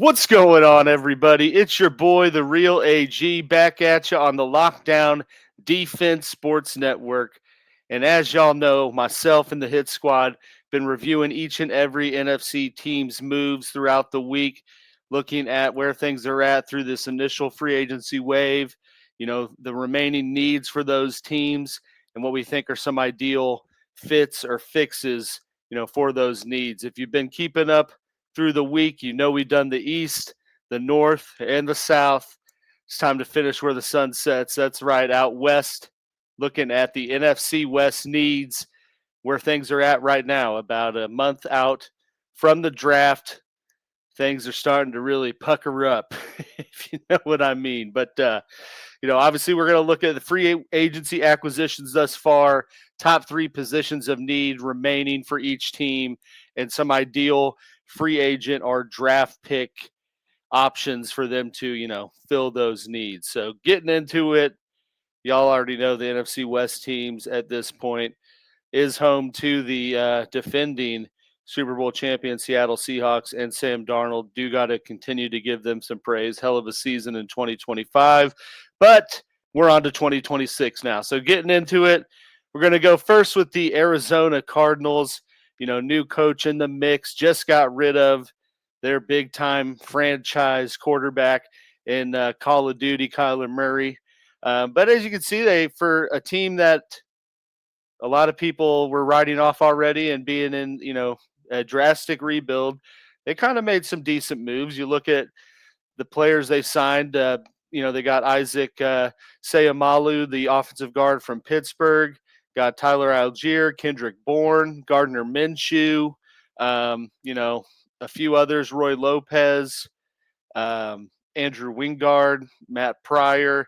What's going on, everybody? It's your boy, the real AG, back at you on the Lockdown Defense Sports Network. And as y'all know, myself and the Hit Squad been reviewing each and every NFC team's moves throughout the week, looking at where things are at through this initial free agency wave, the remaining needs for those teams, and what we think are some ideal fits or fixes, for those needs. If you've been keeping up through the week, we've done the East, the North, and the South. It's time to finish where the sun sets. That's right, out West, looking at the NFC West needs, where things are at right now, about a month out from the draft. Things are starting to really pucker up, if you know what I mean. But, obviously we're going to look at the free agency acquisitions thus far, top three positions of need remaining for each team, and some ideal free agent or draft pick options for them to, fill those needs. So getting into it, y'all already know the NFC West teams at this point is home to the defending Super Bowl champion Seattle Seahawks, and Sam Darnold. Do got to continue to give them some praise. Hell of a season in 2025, but we're on to 2026 now. So getting into it, we're going to go first with the Arizona Cardinals. New coach in the mix, just got rid of their big-time franchise quarterback in Call of Duty, Kyler Murray. But as you can see, for a team that a lot of people were writing off already and being in, a drastic rebuild, they kind of made some decent moves. You look at the players they signed, they got Isaac Sayamalu, the offensive guard from Pittsburgh, got Tyler Algier, Kendrick Bourne, Gardner Minshew, a few others, Roy Lopez, Andrew Wingard, Matt Pryor.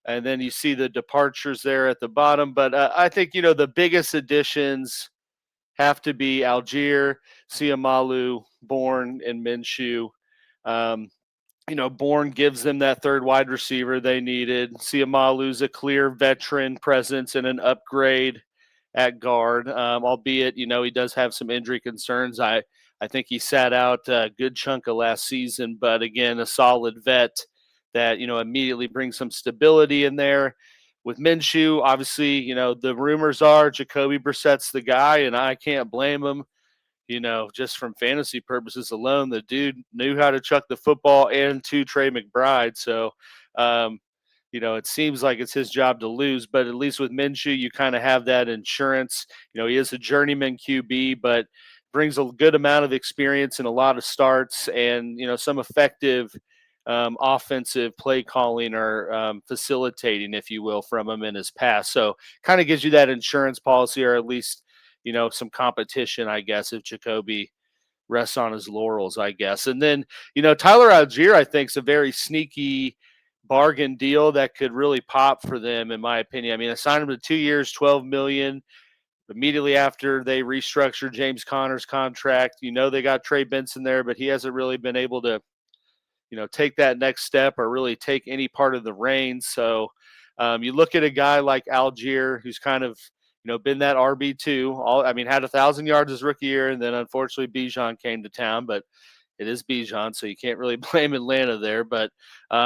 And then you see the departures there at the bottom. But I think, the biggest additions have to be Algier, Siamalu, Bourne, and Minshew. Bourne gives them that third wide receiver they needed. Siamalu's a clear veteran presence and an upgrade at guard, albeit, he does have some injury concerns. I think he sat out a good chunk of last season, but again, a solid vet that, immediately brings some stability in there. With Minshew, obviously, the rumors are Jacoby Brissett's the guy, and I can't blame him. Just from fantasy purposes alone, the dude knew how to chuck the football and to Trey McBride. So, it seems like it's his job to lose, but at least with Minshew, you kind of have that insurance. He is a journeyman QB, but brings a good amount of experience and a lot of starts and, some effective offensive play calling or facilitating, if you will, from him in his past. So kind of gives you that insurance policy, or at least, some competition, I guess, if Jacoby rests on his laurels, I guess. And then, Tyler Algier, I think, is a very sneaky bargain deal that could really pop for them, in my opinion. I mean, I signed him to 2 years, $12 million. Immediately after they restructured James Conner's contract, they got Trey Benson there, but he hasn't really been able to, take that next step or really take any part of the reins. So you look at a guy like Algier, who's kind of, been that RB2. Had 1,000 yards his rookie year, and then unfortunately Bijan came to town, but it is Bijan, so you can't really blame Atlanta there. But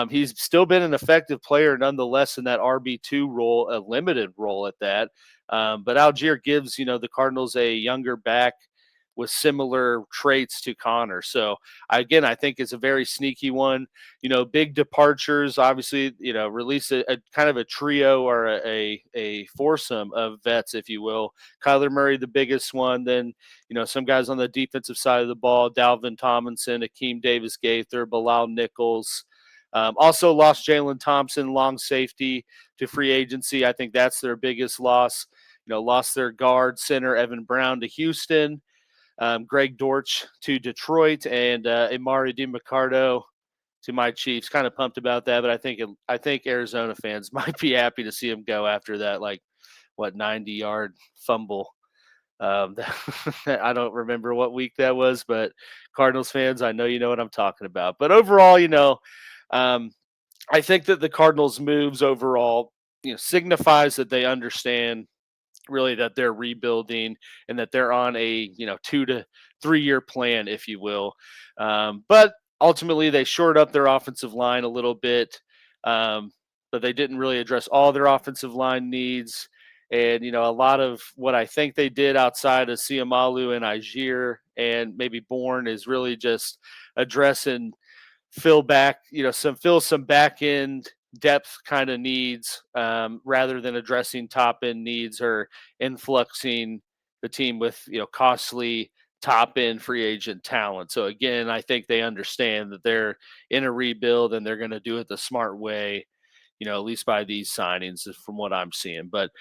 he's still been an effective player nonetheless in that RB2 role, a limited role at that. But Algier gives, the Cardinals a younger back with similar traits to Connor. So I think it's a very sneaky one. Big departures, obviously, release a kind of a trio or a foursome of vets, if you will. Kyler Murray, the biggest one. Then, some guys on the defensive side of the ball, Dalvin Tomlinson, Akeem Davis-Gaither, Bilal Nichols. Also lost Jalen Thompson, long safety, to free agency. I think that's their biggest loss. Lost their guard center, Evan Brown, to Houston. Greg Dortch to Detroit, and Amari DiMarcardo to my Chiefs. Kind of pumped about that, but I think Arizona fans might be happy to see him go after that 90-yard fumble. I don't remember what week that was, but Cardinals fans, I know you know what I'm talking about. But overall, I think that the Cardinals' moves overall, signifies that they understand really that they're rebuilding and that they're on a 2 to 3 year plan, if you will. But ultimately they shored up their offensive line a little bit, but they didn't really address all their offensive line needs. And, a lot of what I think they did outside of Siamalu and Igier and maybe Bourne is really just addressing fill some back end depth kind of needs, rather than addressing top end needs or influxing the team with costly top end free agent talent. So again, I think they understand that they're in a rebuild and they're going to do it the smart way, at least by these signings from what I'm seeing. But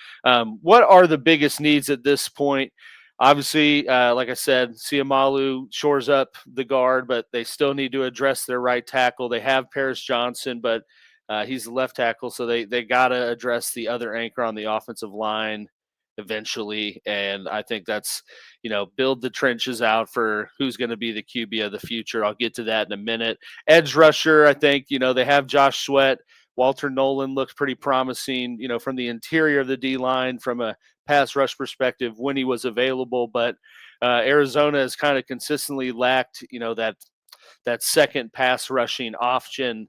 what are the biggest needs at this point? Obviously, like I said, Siamalu shores up the guard, but they still need to address their right tackle. They have Paris Johnson, but he's the left tackle, so they got to address the other anchor on the offensive line eventually. And I think that's, build the trenches out for who's going to be the QB of the future. I'll get to that in a minute. Edge rusher, I think, they have Josh Sweat. Walter Nolan looked pretty promising, from the interior of the D line from a pass rush perspective when he was available. But Arizona has kind of consistently lacked, that second pass rushing option,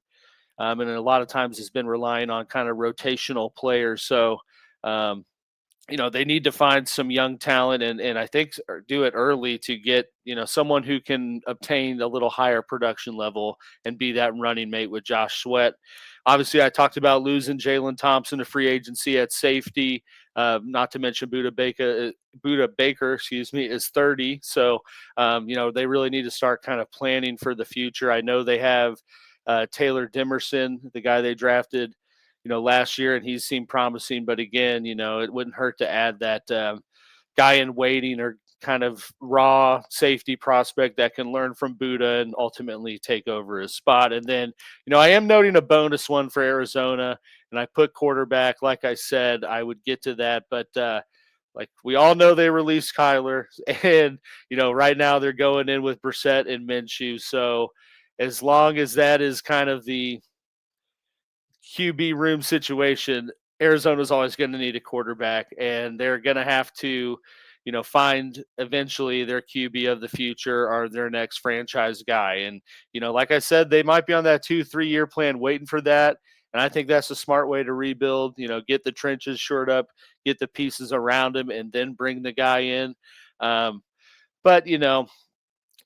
and a lot of times has been relying on kind of rotational players. So they need to find some young talent and I think do it early to get, someone who can obtain a little higher production level and be that running mate with Josh Sweat. Obviously, I talked about losing Jalen Thompson to free agency at safety. Not to mention Buda Baker, is 30. So, they really need to start kind of planning for the future. I know they have Taylor Dimerson, the guy they drafted last year, and he's seemed promising. But again, it wouldn't hurt to add that guy in waiting or kind of raw safety prospect that can learn from Buddha and ultimately take over his spot. And then, I am noting a bonus one for Arizona, and I put quarterback. Like I said, I would get to that, but like we all know, they released Kyler, and right now they're going in with Brissett and Minshew. So as long as that is kind of the QB room situation, Arizona's always going to need a quarterback, and they're going to have to, find eventually their QB of the future or their next franchise guy. And, like I said, they might be on that 2-3 year plan waiting for that. And I think that's a smart way to rebuild, get the trenches shored up, get the pieces around him, and then bring the guy in. But,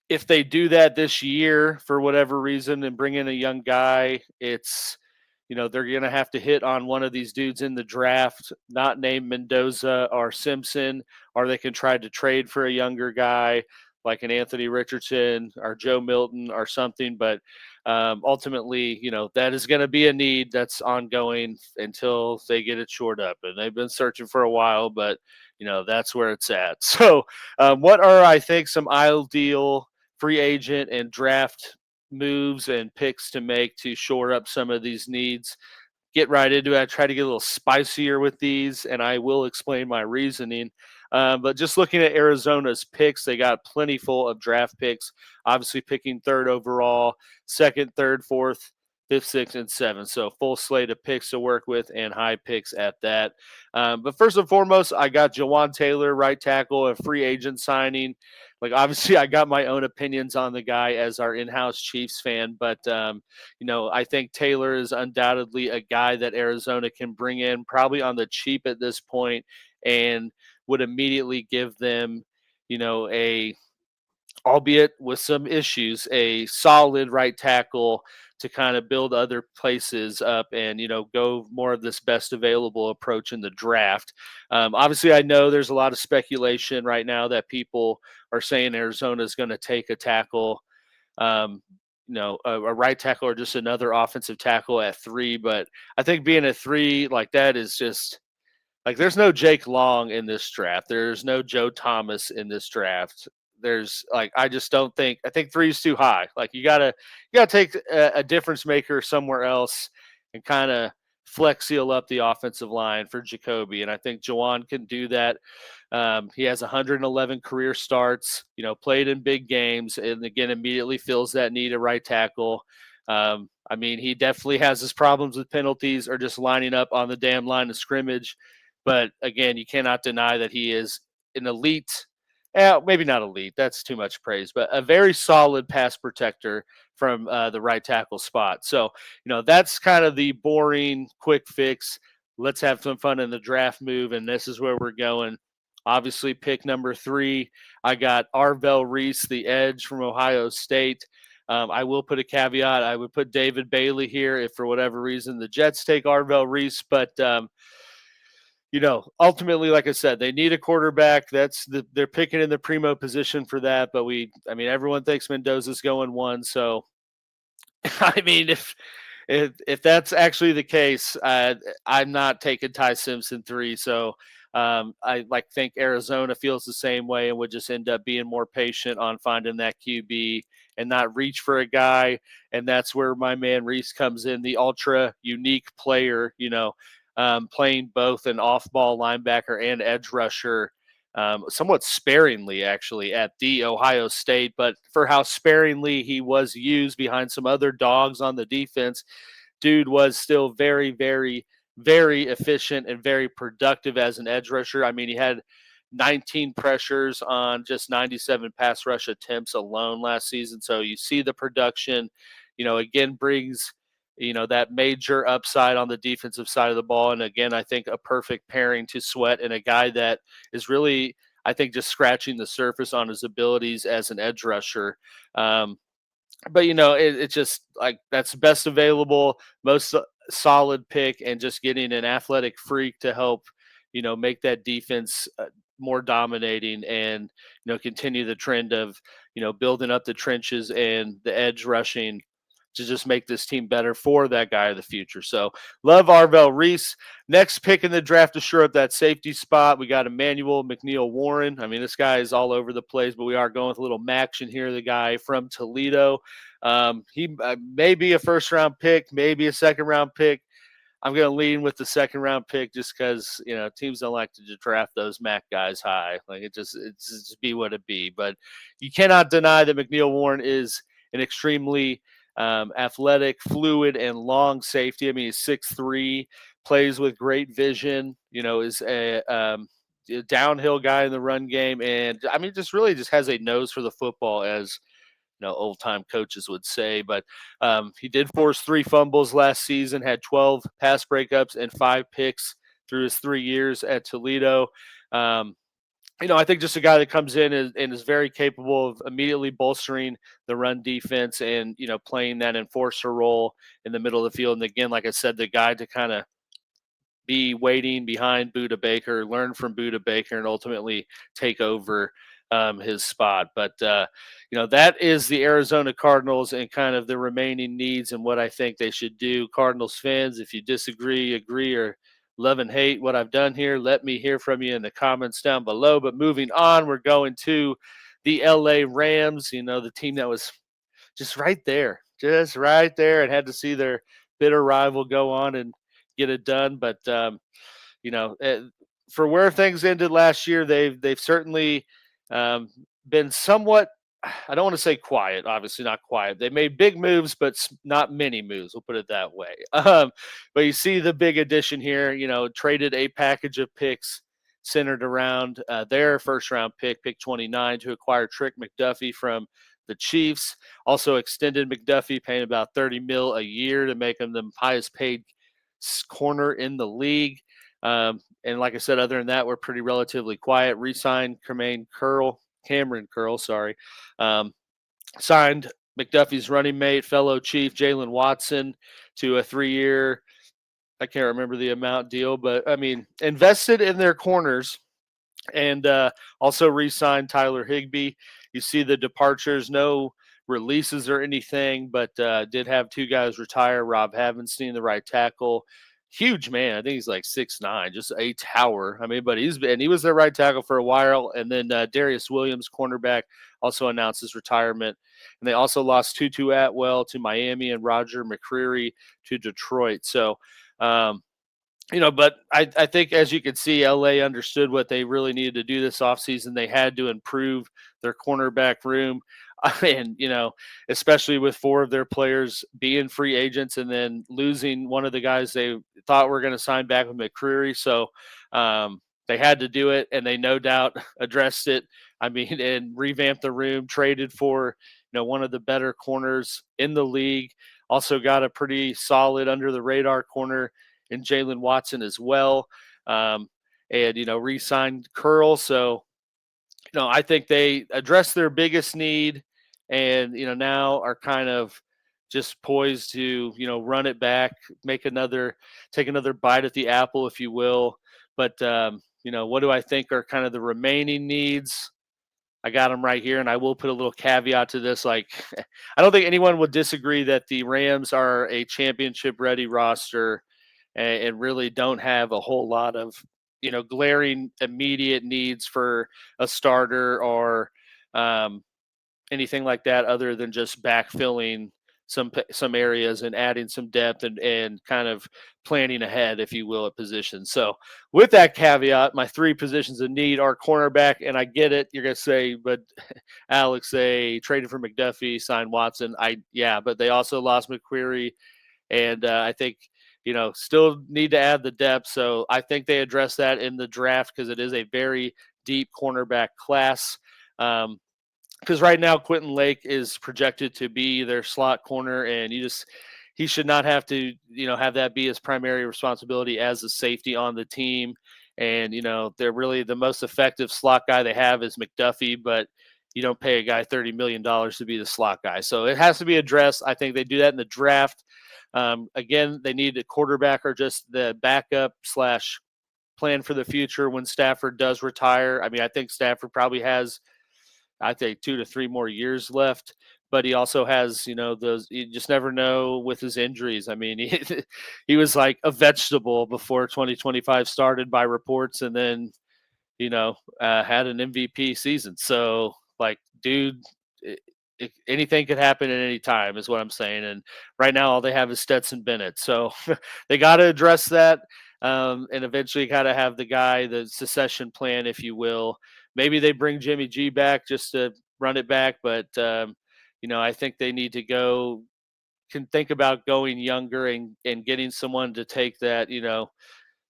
if they do that this year for whatever reason and bring in a young guy, it's, they're going to have to hit on one of these dudes in the draft, not named Mendoza or Simpson, or they can try to trade for a younger guy like an Anthony Richardson or Joe Milton or something. But ultimately, that is going to be a need that's ongoing until they get it shored up. And they've been searching for a while, but, that's where it's at. So what are, I think, some ideal free agent and draft moves and picks to make to shore up some of these needs? Get right into it. I try to get a little spicier with these, and I will explain my reasoning. But just looking at Arizona's picks, they got plenty full of draft picks, obviously picking third overall, second, third, fourth, fifth, sixth, and seventh. So full slate of picks to work with and high picks at that. But first and foremost, I got Jawan Taylor, right tackle, a free agent signing. Like, obviously, I got my own opinions on the guy as our in-house Chiefs fan, but I think Taylor is undoubtedly a guy that Arizona can bring in probably on the cheap at this point and would immediately give them, albeit with some issues, a solid right tackle to kind of build other places up and, go more of this best available approach in the draft. Obviously, I know there's a lot of speculation right now that people are saying Arizona is going to take a tackle, a right tackle or just another offensive tackle at 3. But I think being at 3 like that is just like, there's no Jake Long in this draft. There's no Joe Thomas in this draft. There's I just don't think, I think 3 is too high. Like, you gotta take a difference maker somewhere else and kind of flex seal up the offensive line for Jacoby. And I think Jawan can do that. He has 111 career starts, played in big games, and again, immediately fills that need at right tackle. I mean, he definitely has his problems with penalties or just lining up on the damn line of scrimmage. But again, you cannot deny that he is an elite maybe not elite. That's too much praise, but a very solid pass protector from the right tackle spot. So, that's kind of the boring, quick fix. Let's have some fun in the draft move, and this is where we're going. Obviously, pick number 3, I got Arvell Reese, the edge from Ohio State. I will put a caveat. I would put David Bailey here if, for whatever reason, the Jets take Arvell Reese, but ultimately, like I said, they need a quarterback. They're picking in the primo position for that. But everyone thinks Mendoza's going 1. So, I mean, if that's actually the case, I'm not taking Ty Simpson 3. So, I think Arizona feels the same way and would just end up being more patient on finding that QB and not reach for a guy. And that's where my man Reese comes in, the ultra unique player. Playing both an off-ball linebacker and edge rusher, somewhat sparingly actually at the Ohio State, but for how sparingly he was used behind some other dogs on the defense, dude was still very, very, very efficient and very productive as an edge rusher. I mean, he had 19 pressures on just 97 pass rush attempts alone last season. So you see the production, again, brings that major upside on the defensive side of the ball. And again, I think a perfect pairing to Sweat and a guy that is really, I think, just scratching the surface on his abilities as an edge rusher. But it's just like that's best available, most solid pick, and just getting an athletic freak to help, make that defense more dominating and continue the trend of building up the trenches and the edge rushing to just make this team better for that guy of the future. So love Arvell Reese. Next pick in the draft to shore up that safety spot, we got Emmanuel McNeil Warren. I mean, this guy is all over the place, but we are going with a little Maction here, the guy from Toledo. He may be a first-round pick, maybe a second-round pick. I'm going to lean with the second-round pick just because, teams don't like to draft those MAC guys high. Like, it's just be what it be. But you cannot deny that McNeil Warren is an extremely athletic, fluid, and long safety. I mean, he's 6'3", plays with great vision, is a downhill guy in the run game. And, I mean, just really just has a nose for the football, as old time coaches would say. But he did force 3 fumbles last season, had 12 pass breakups and 5 picks through his 3 years at Toledo. I think just a guy that comes in and is very capable of immediately bolstering the run defense and, playing that enforcer role in the middle of the field. And again, like I said, the guy to kind of be waiting behind Budda Baker, learn from Budda Baker, and ultimately take over his spot. But, that is the Arizona Cardinals and kind of the remaining needs and what I think they should do. Cardinals fans, if you disagree, agree, or love and hate what I've done here, let me hear from you in the comments down below. But moving on, we're going to the LA Rams, the team that was just right there and had to see their bitter rival go on and get it done. But, you know, eh, for where things ended last year, they've certainly been somewhat. I don't want to say quiet. Obviously, not quiet. They made big moves, but not many moves. We'll put it that way. But you see the big addition here. Traded a package of picks centered around their first-round pick 29, to acquire Trick McDuffie from the Chiefs. Also extended McDuffie, paying about $30 million a year to make him the highest-paid corner in the league. And like I said, other than that, we're pretty relatively quiet. Re-signed Cameron Curl, sorry. Signed McDuffie's running mate, fellow Chief Jalen Watson, to a 3-year, I can't remember the amount deal, but I mean, invested in their corners. And also re-signed Tyler Higbee. You see the departures, no releases or anything, but did have 2 guys retire. Rob Havenstein, the right tackle, huge man. I think he's like 6'9", just a tower. I mean, but he was their right tackle for a while. And then Darius Williams, cornerback, also announced his retirement. And they also lost Tutu Atwell to Miami and Roger McCreary to Detroit. So, but I think, as you can see, LA understood what they really needed to do this offseason. They had to improve their cornerback room. And, especially with 4 of their players being free agents and then losing one of the guys they thought were going to sign back with McCreary. So, they had to do it, and they no doubt addressed it. I mean, and revamped the room, traded for one of the better corners in the league. Also got a pretty solid under the radar corner in Jalen Watson as well, and re-signed Curl. So I think they addressed their biggest need, and now are kind of just poised to run it back, take another bite at the apple, if you will. But what do I think are kind of the remaining needs? I got them right here, and I will put a little caveat to this. Like, I don't think anyone would disagree that the Rams are a championship-ready roster, and really don't have a whole lot of glaring immediate needs for a starter or anything like that, other than just backfilling some areas and adding some depth and kind of planning ahead, if you will, at positions. So with that caveat, my three positions of need are cornerback, and I get it. You're gonna say, but Alex, they traded for McDuffie, signed Watson. Yeah, but they also lost McQuarrie, and I think still need to add the depth. So I think they address that in the draft, because it is a very deep cornerback class. Because right now Quentin Lake is projected to be their slot corner, and he should not have to have that be his primary responsibility as a safety on the team. And they're really the most effective slot guy they have is McDuffie, but you don't pay a guy $30 million to be the slot guy, so it has to be addressed. I think they do that in the draft. Again, they need a quarterback or just the backup / plan for the future when Stafford does retire. I mean, I think Stafford probably has, I think, 2 to 3 more years left, but he also has, those, you just never know with his injuries. I mean, he was like a vegetable before 2025 started by reports, and then, had an MVP season. So, like, dude, anything could happen at any time is what I'm saying. And right now, all they have is Stetson Bennett. So they got to address that. And eventually got to have the succession plan, if you will. Maybe they bring Jimmy G back just to run it back. But, I think they need to can think about going younger and getting someone to take that,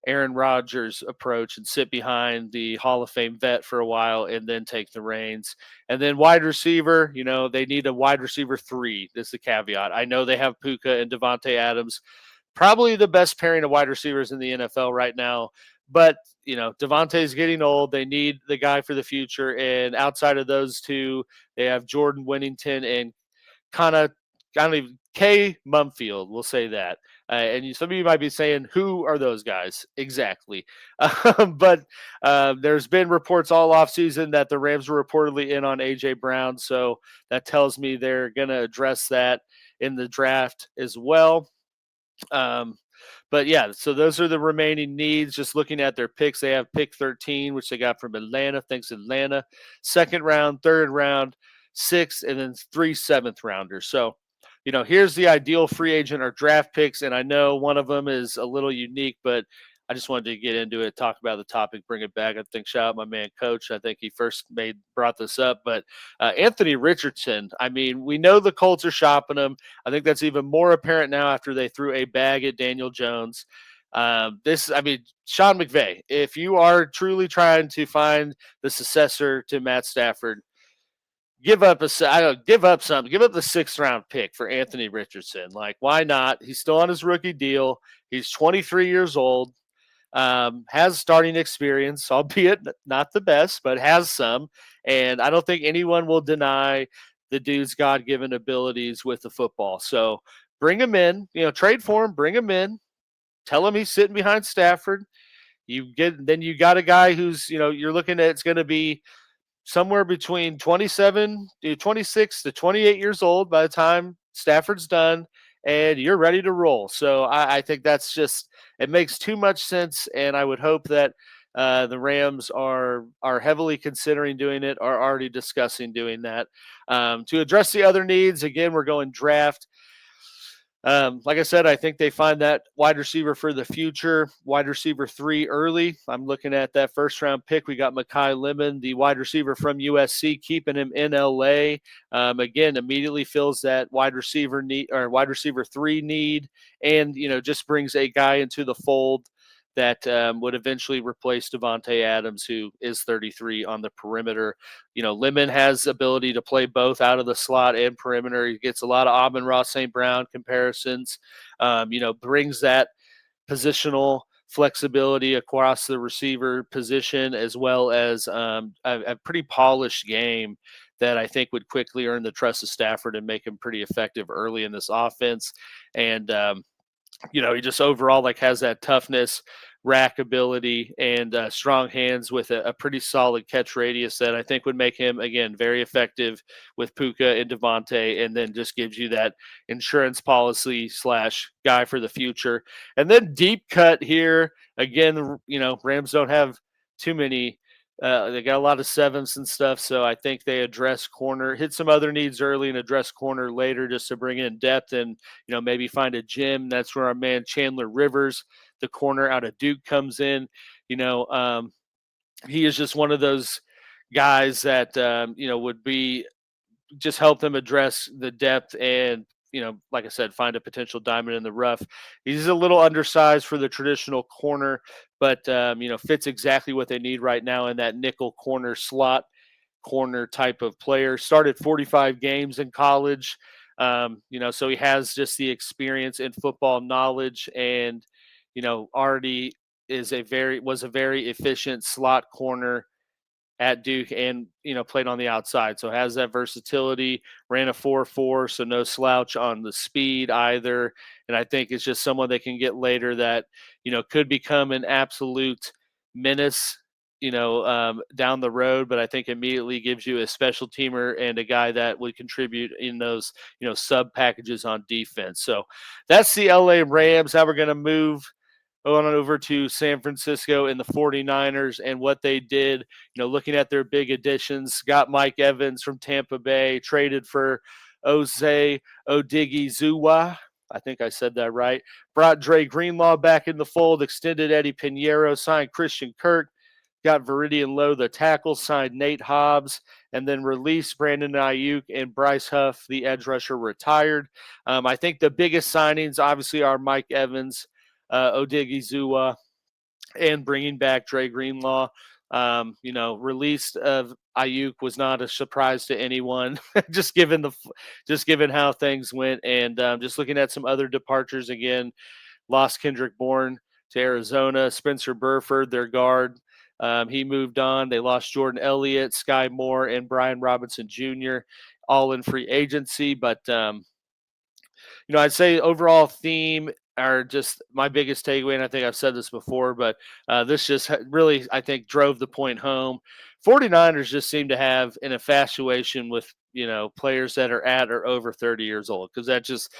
Aaron Rodgers approach and sit behind the Hall of Fame vet for a while and then take the reins. And then wide receiver, they need a wide receiver 3. This is the caveat. I know they have Puka and Devontae Adams, probably the best pairing of wide receivers in the NFL right now. But, Devontae's getting old. They need the guy for the future. And outside of those two, they have Jordan Winnington and kind of K Mumfield. We'll say that. And some of you might be saying, who are those guys exactly? But there's been reports all offseason that the Rams were reportedly in on A.J. Brown. So that tells me they're going to address that in the draft as well. But yeah, so those are the remaining needs. Just looking at their picks, they have pick 13, which they got from Atlanta. Thanks, Atlanta. Second round, third round, sixth, and then 3 seventh rounders. So, here's the ideal free agent or draft picks. And I know one of them is a little unique, but I just wanted to get into it, talk about the topic, bring it back. I think shout out my man, Coach. I think he first brought this up. But Anthony Richardson, I mean, we know the Colts are shopping him. I think that's even more apparent now after they threw a bag at Daniel Jones. Sean McVay, if you are truly trying to find the successor to Matt Stafford, give up the 6th round pick for Anthony Richardson. Like, why not? He's still on his rookie deal. He's 23 years old. Has starting experience, albeit not the best, but has some. And I don't think anyone will deny the dude's God-given abilities with the football. So bring him in, trade for him, bring him in, tell him he's sitting behind Stafford. You got a guy who's, you're looking at, it's going to be somewhere between 26 to 28 years old by the time Stafford's done, and you're ready to roll. So I think that's just, it makes too much sense, and I would hope that the Rams are heavily considering doing it, or already discussing doing that. To address the other needs, again, we're going draft. Like I said, I think they find that wide receiver for the future, wide receiver 3 early. I'm looking at that first round pick. We got Mekhi Lemon, the wide receiver from USC, keeping him in LA. Again, immediately fills that wide receiver 3 need, and just brings a guy into the fold that would eventually replace Devontae Adams, who is 33 on the perimeter. Lemon has ability to play both out of the slot and perimeter. He gets a lot of Amon-Ra St. Brown comparisons. Brings that positional flexibility across the receiver position, as well as a pretty polished game that I think would quickly earn the trust of Stafford and make him pretty effective early in this offense. And he just overall has that toughness, rack ability, and strong hands with a pretty solid catch radius that I think would make him, again, very effective with Puka and Devontae, and then just gives you that insurance policy / guy for the future. And then deep cut here, again, Rams don't have too many. They got a lot of sevens and stuff, so I think they address corner, hit some other needs early, and address corner later just to bring in depth and maybe find a gym. That's where our man Chandler Rivers, the corner out of Duke, comes in. He is just one of those guys that would be just help them address the depth and like I said, find a potential diamond in the rough. He's a little undersized for the traditional corner, but fits exactly what they need right now in that nickel corner slot corner type of player. Started 45 games in college, so he has just the experience in football knowledge, and already was a very efficient slot corner at Duke, and played on the outside, so has that versatility. Ran a 4.4, so no slouch on the speed either. And I think it's just someone they can get later that could become an absolute menace down the road, but I think immediately gives you a special teamer and a guy that would contribute in those sub packages on defense. So that's the LA Rams. Now we're going to move on over to San Francisco and the 49ers and what they did, looking at their big additions. Got Mike Evans from Tampa Bay, traded for Ose Odigizua. I think I said that right. Brought Dre Greenlaw back in the fold, extended Eddie Pinheiro, signed Christian Kirk, got Viridian Lowe, the tackle, signed Nate Hobbs, and then released Brandon Ayuk, and Bryce Huff, the edge rusher, retired. I think the biggest signings, obviously, are Mike Evans, Odigizua, and bringing back Dre Greenlaw. Release of Ayuk was not a surprise to anyone, just given how things went, and just looking at some other departures again. Lost Kendrick Bourne to Arizona. Spencer Burford, their guard, he moved on. They lost Jordan Elliott, Sky Moore, and Brian Robinson Jr., all in free agency, but I'd say overall theme are just my biggest takeaway, and I think I've said this before, but this just really, I think, drove the point home. 49ers just seem to have an infatuation with, players that are at or over 30 years old, because that just,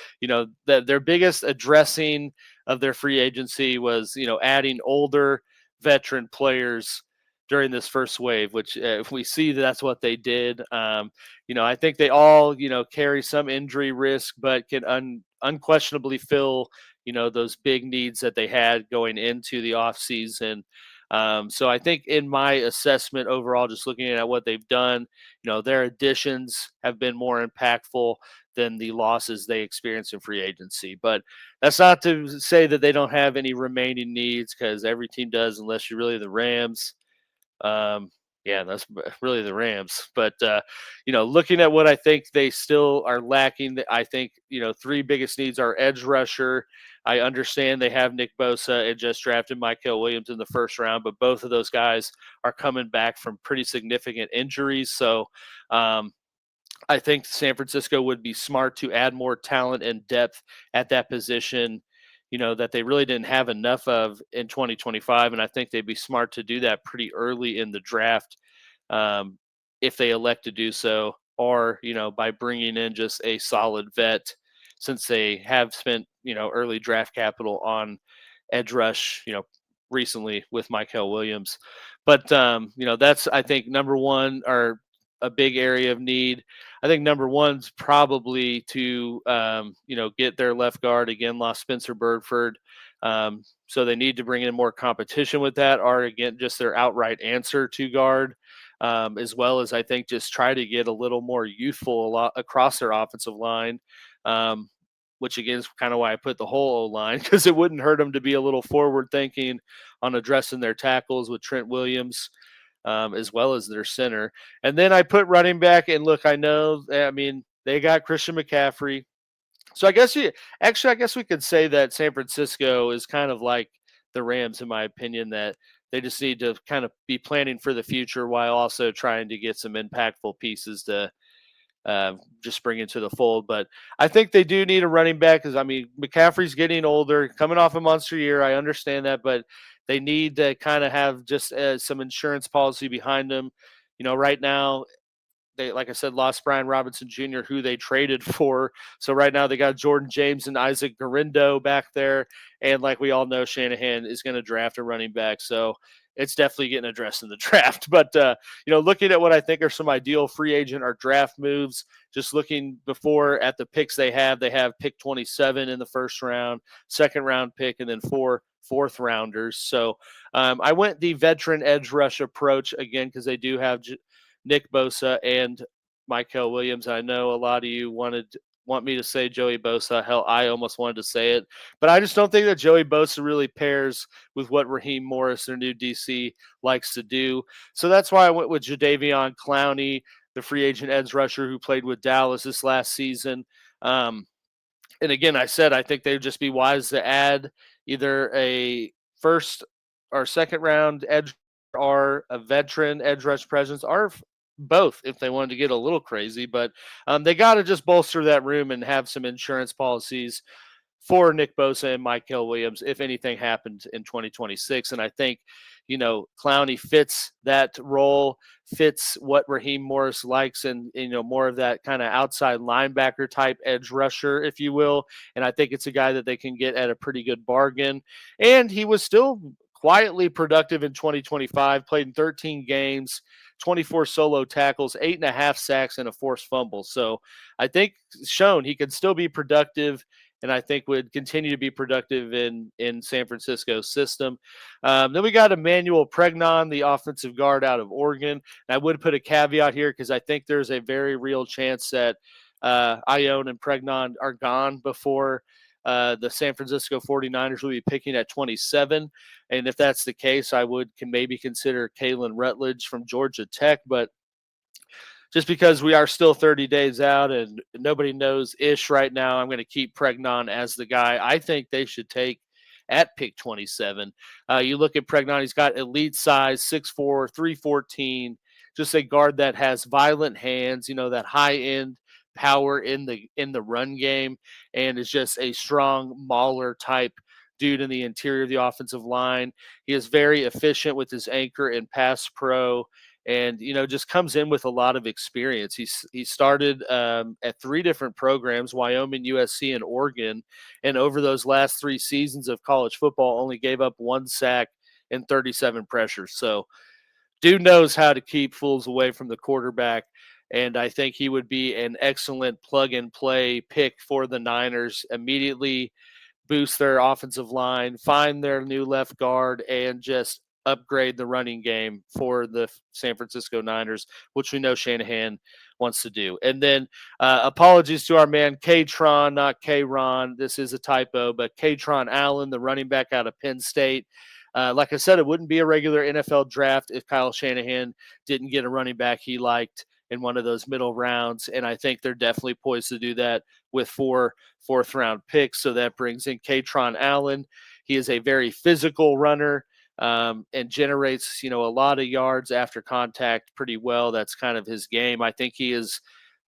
that their biggest addressing of their free agency was, adding older veteran players during this first wave, which we see that's what they did. I think they all, carry some injury risk, but can unquestionably fill, those big needs that they had going into the offseason. So I think in my assessment overall, just looking at what they've done, their additions have been more impactful than the losses they experienced in free agency. But that's not to say that they don't have any remaining needs, because every team does, unless you're really the Rams. Yeah, that's really the Rams. But, looking at what I think they still are lacking, I think, three biggest needs are edge rusher. I understand they have Nick Bosa and just drafted Mykel Williams in the first round, but both of those guys are coming back from pretty significant injuries. So, I think San Francisco would be smart to add more talent and depth at that position, that they really didn't have enough of in 2025. And I think they'd be smart to do that pretty early in the draft, if they elect to do so, or, by bringing in just a solid vet, since they have spent, early draft capital on edge rush, recently with Mykel Williams. But, that's, I think, number one, or a big area of need. I think number one's probably to, get their left guard. Again, lost Spencer Burford. So they need to bring in more competition with that, or again, just their outright answer to guard, as well as I think just try to get a little more youthful across their offensive line. which again is kind of why I put the whole O-line, because it wouldn't hurt them to be a little forward thinking on addressing their tackles with Trent Williams, as well as their center. And then I put running back, and look, I know, I mean, they got Christian McCaffrey. So I guess we could say that San Francisco is kind of like the Rams, in my opinion, that they just need to kind of be planning for the future while also trying to get some impactful pieces to just bring into the fold. But I think they do need a running back because, I mean, McCaffrey's getting older, coming off a monster year. I understand that, but they need to kind of have just some insurance policy behind them. You know, right now, they, like I said, lost Brian Robinson Jr., who they traded for. So right now they got Jordan James and Isaac Garindo back there. And like we all know, Shanahan is going to draft a running back. So it's definitely getting addressed in the draft. But, looking at what I think are some ideal free agent or draft moves, just looking before at the picks they have pick 27 in the first round, second round pick, and then fourth rounders. So I went the veteran edge rush approach again because they do have Nick Bosa and Michael Williams. I know a lot of you want me to say Joey Bosa. Hell, I almost wanted to say it, but I just don't think that Joey Bosa really pairs with what Raheem Morris, their new DC, likes to do. So that's why I went with Jadeveon Clowney, the free agent edge rusher who played with Dallas this last season. And again, I said I think they'd just be wise to add either a first or second round edge or a veteran edge rush presence, or both if they wanted to get a little crazy. But they got to just bolster that room and have some insurance policies for Nick Bosa and Michael Williams if anything happened in 2026. And I think, Clowney fits that role, fits what Raheem Morris likes, and more of that kind of outside linebacker type edge rusher, if you will. And I think it's a guy that they can get at a pretty good bargain. And he was still quietly productive in 2025, played in 13 games, 24 solo tackles, 8.5 sacks, and a forced fumble. So I think shown he can still be productive, and I think would continue to be productive in San Francisco's system. Then we got Emmanuel Pregnon, the offensive guard out of Oregon. And I would put a caveat here because I think there's a very real chance that Ione and Pregnon are gone before the San Francisco 49ers will be picking at 27. And if that's the case, I can maybe consider Kalen Rutledge from Georgia Tech. But just because we are still 30 days out and nobody knows ish right now, I'm going to keep Pregnon as the guy I think they should take at pick 27. You look at Pregnon, he's got elite size, 6'4", 314, just a guard that has violent hands, that high end power in the run game, and is just a strong mauler type dude in the interior of the offensive line. He is very efficient with his anchor and pass pro, and just comes in with a lot of experience. He started at 3 different programs: Wyoming, USC, and Oregon. And over those last 3 seasons of college football, only gave up 1 sack and 37 pressures. So, dude knows how to keep fools away from the quarterback. And I think he would be an excellent plug and play pick for the Niners. Immediately boost their offensive line, find their new left guard, and just upgrade the running game for the San Francisco Niners, which we know Shanahan wants to do. And then apologies to our man K-Tron, not K-Ron. This is a typo, but K-Tron Allen, the running back out of Penn State. Like I said, it wouldn't be a regular NFL draft if Kyle Shanahan didn't get a running back he liked in one of those middle rounds. And I think they're definitely poised to do that with 4 fourth-round picks. So that brings in K-Tron Allen. He is a very physical runner and generates, a lot of yards after contact pretty well. That's kind of his game. I think he is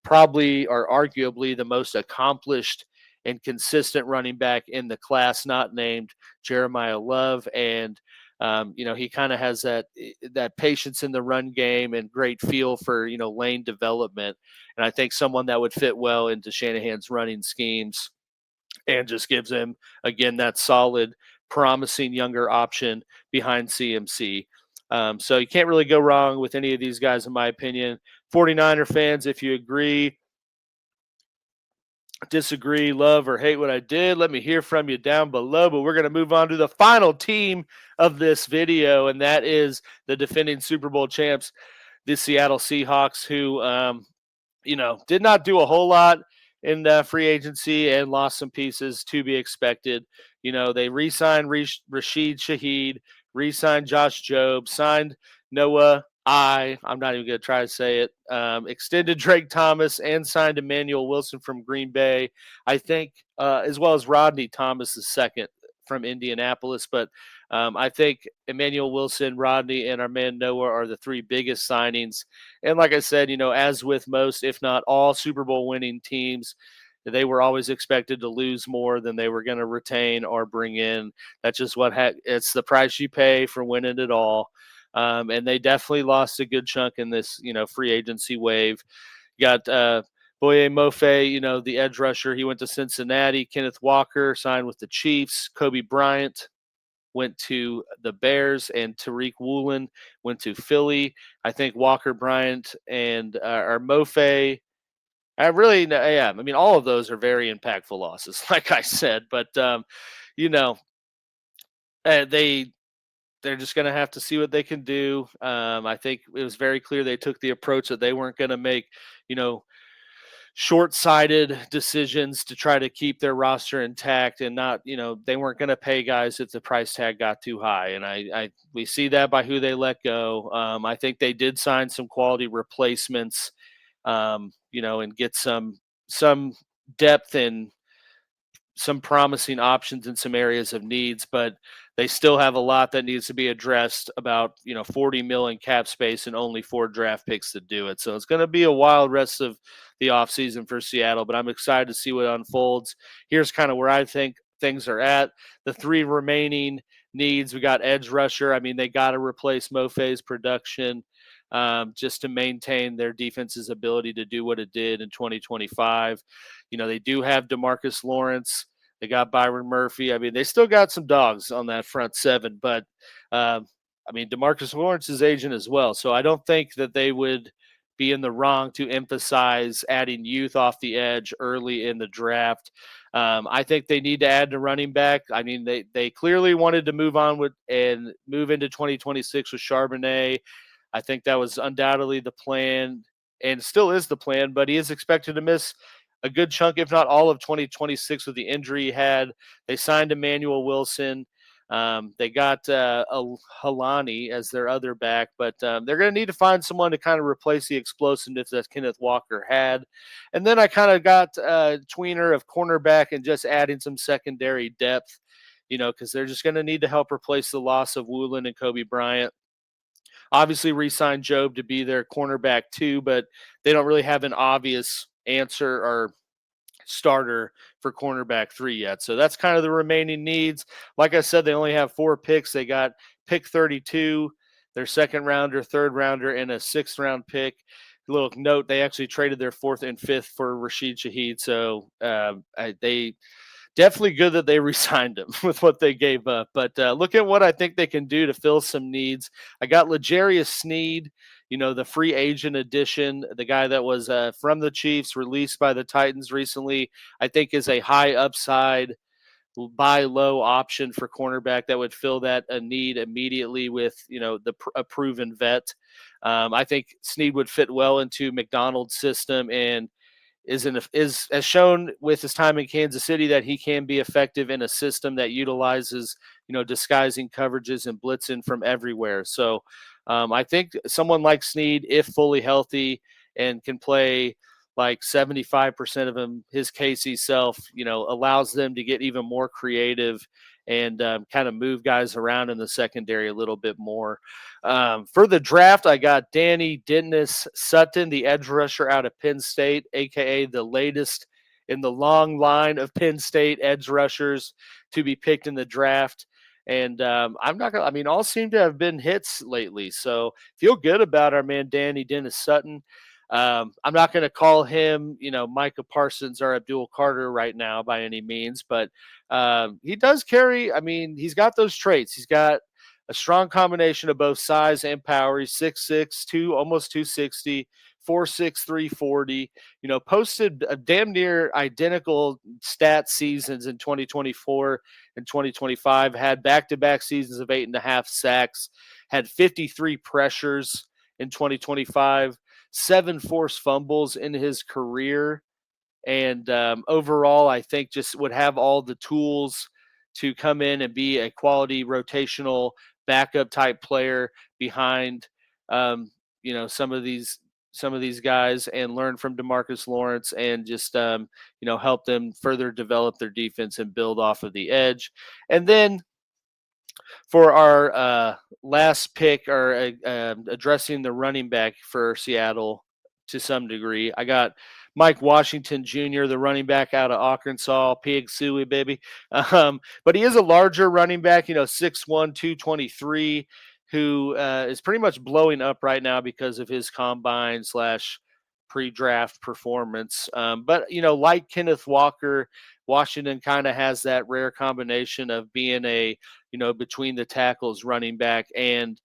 probably or arguably the most accomplished and consistent running back in the class, not named Jeremiah Love. And he kind of has that patience in the run game and great feel for, lane development. And I think someone that would fit well into Shanahan's running schemes and just gives him, again, that solid, promising younger option behind CMC. So you can't really go wrong with any of these guys, in my opinion. 49er fans, if you agree, disagree, love, or hate what I did, let me hear from you down below. But we're going to move on to the final team of this video, and that is the defending Super Bowl champs, the Seattle Seahawks, who, did not do a whole lot in free agency and lost some pieces to be expected. They re-signed Rashid Shaheed, re-signed Josh Jobe, signed Noah. I'm not even going to try to say it. Extended Drake Thomas and signed Emmanuel Wilson from Green Bay. I think, as well as Rodney Thomas II from Indianapolis. But I think Emmanuel Wilson, Rodney, and our man Noah are the three biggest signings. And like I said, as with most, if not all, Super Bowl winning teams, they were always expected to lose more than they were going to retain or bring in. That's just it's the price you pay for winning it all. And they definitely lost a good chunk in this, free agency wave. You got Boye Mofe, the edge rusher. He went to Cincinnati. Kenneth Walker signed with the Chiefs. Kobe Bryant went to the Bears, and Tariq Woolen went to Philly. I think Walker, Bryant, and or Mofe. Yeah. I mean, all of those are very impactful losses, like I said. But you know, they're just going to have to see what they can do. I think it was very clear they took the approach that they weren't going to make, short-sighted decisions to try to keep their roster intact, and not, they weren't going to pay guys if the price tag got too high. And we see that by who they let go. I think they did sign some quality replacements, and get some depth and some promising options in some areas of needs, but they still have a lot that needs to be addressed, about 40 million cap space and only 4 draft picks to do it. So it's going to be a wild rest of the offseason for Seattle, but I'm excited to see what unfolds. Here's kind of where I think things are at. The 3 remaining needs, we got edge rusher. I mean, they got to replace Mofe's production, just to maintain their defense's ability to do what it did in 2025. They do have DeMarcus Lawrence. They got Byron Murphy. I mean, they still got some dogs on that front 7, but DeMarcus Lawrence is aging as well. So I don't think that they would be in the wrong to emphasize adding youth off the edge early in the draft. I think they need to add the running back. I mean, they clearly wanted to move on and move into 2026 with Charbonnet. I think that was undoubtedly the plan, and still is the plan, but he is expected to miss a good chunk, if not all, of 2026 with the injury he had. They signed Emmanuel Wilson. They got Halani as their other back, but they're going to need to find someone to kind of replace the explosiveness that Kenneth Walker had. And then I kind of got tweener of cornerback and just adding some secondary depth, because they're just going to need to help replace the loss of Woolen and Kobe Bryant. Obviously, re-signed Jobe to be their cornerback too, but they don't really have an obvious answer or starter for cornerback 3 yet. So that's kind of the remaining needs. Like I said, they only have 4 picks. They got pick 32, their second rounder, third rounder, and a 6th round pick. A little note, they actually traded their 4th and 5th for Rashid Shaheed. So they definitely good that they re-signed him with what they gave up. But look at what I think they can do to fill some needs. I got L'Jarius Sneed, the free agent addition, the guy that was from the Chiefs, released by the Titans recently. I think is a high upside, buy low option for cornerback that would fill that a need immediately with a proven vet. I think Sneed would fit well into McDonald's system, and is as shown with his time in Kansas City that he can be effective in a system that utilizes disguising coverages and blitzing from everywhere. So I think someone like Sneed, if fully healthy and can play like 75% of his KC self, allows them to get even more creative and kind of move guys around in the secondary a little bit more. For the draft, I got Danny Dennis Sutton, the edge rusher out of Penn State, a.k.a. the latest in the long line of Penn State edge rushers to be picked in the draft. And all seem to have been hits lately. So feel good about our man, Danny Dennis Sutton. I'm not going to call him, Micah Parsons or Abdul Carter right now by any means, but he does carry, he's got those traits. He's got a strong combination of both size and power. He's 6'6", almost 260, 4'6", 340. Posted a damn near identical stat seasons in 2024 and 2025. Had back-to-back seasons of 8.5 sacks. Had 53 pressures in 2025. 7 forced fumbles in his career. And overall, I think just would have all the tools to come in and be a quality rotational backup type player behind, um, some of these guys, and learn from DeMarcus Lawrence, and just help them further develop their defense and build off of the edge. And then for our last pick, or addressing the running back for Seattle to some degree, I got Mike Washington Jr., the running back out of Arkansas, Pig Suey, baby. But he is a larger running back, 6'1", 223, who is pretty much blowing up right now because of his combine slash pre-draft performance. But, like Kenneth Walker, Washington kind of has that rare combination of being a between the tackles running back, and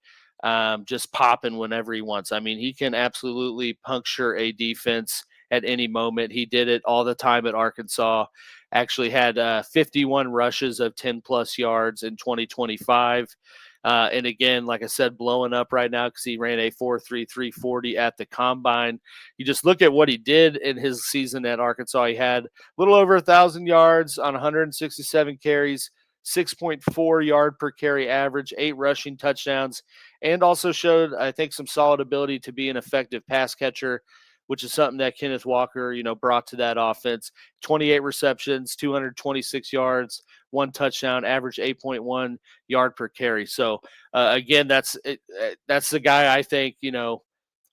just popping whenever he wants. I mean, he can absolutely puncture a defense at any moment. He did it all the time at Arkansas. Actually had 51 rushes of 10 plus yards in 2025. And again, like I said, blowing up right now because he ran a 4.33 40 at the combine. You just look at what he did in his season at Arkansas. He had a little over 1,000 yards on 167 carries, 6.4 yard per carry average, 8 rushing touchdowns, and also showed, I think, some solid ability to be an effective pass catcher, which is something that Kenneth Walker, brought to that offense. 28 receptions, 226 yards, 1 touchdown, average 8.1 yard per carry. So again, that's the guy I think,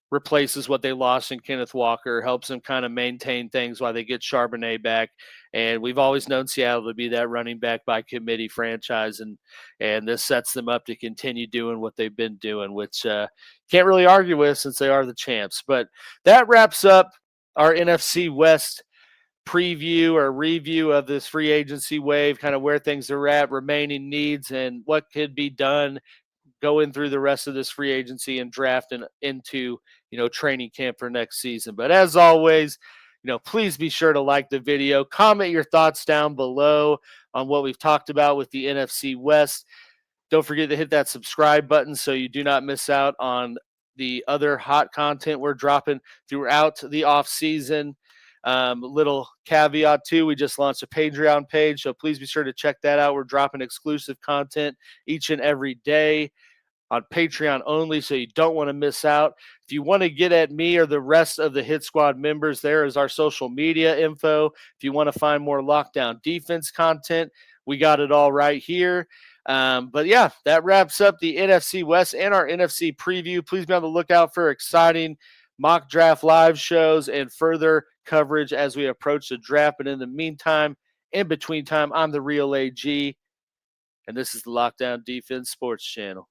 replaces what they lost in Kenneth Walker, helps them kind of maintain things while they get Charbonnet back. And we've always known Seattle to be that running back by committee franchise, and this sets them up to continue doing what they've been doing, which can't really argue with since they are the champs. But that wraps up our NFC West preview or review of this free agency wave, kind of where things are at, remaining needs, and what could be done going through the rest of this free agency and drafting into, training camp for next season. But as always, please be sure to like the video, comment your thoughts down below on what we've talked about with the NFC West. Don't forget to hit that subscribe button so you do not miss out on the other hot content we're dropping throughout the off season. Little caveat too, we just launched a Patreon page, so please be sure to check that out. We're dropping exclusive content each and every day on Patreon only, so you don't want to miss out. If you want to get at me or the rest of the Hit Squad members, there is our social media info. If you want to find more Lockdown Defense content, we got it all right here. But yeah, that wraps up the NFC West and our NFC preview. Please be on the lookout for exciting mock draft live shows and further coverage as we approach the draft. But in the meantime, in between time, I'm the real AG, and this is the Lockdown Defense Sports Channel.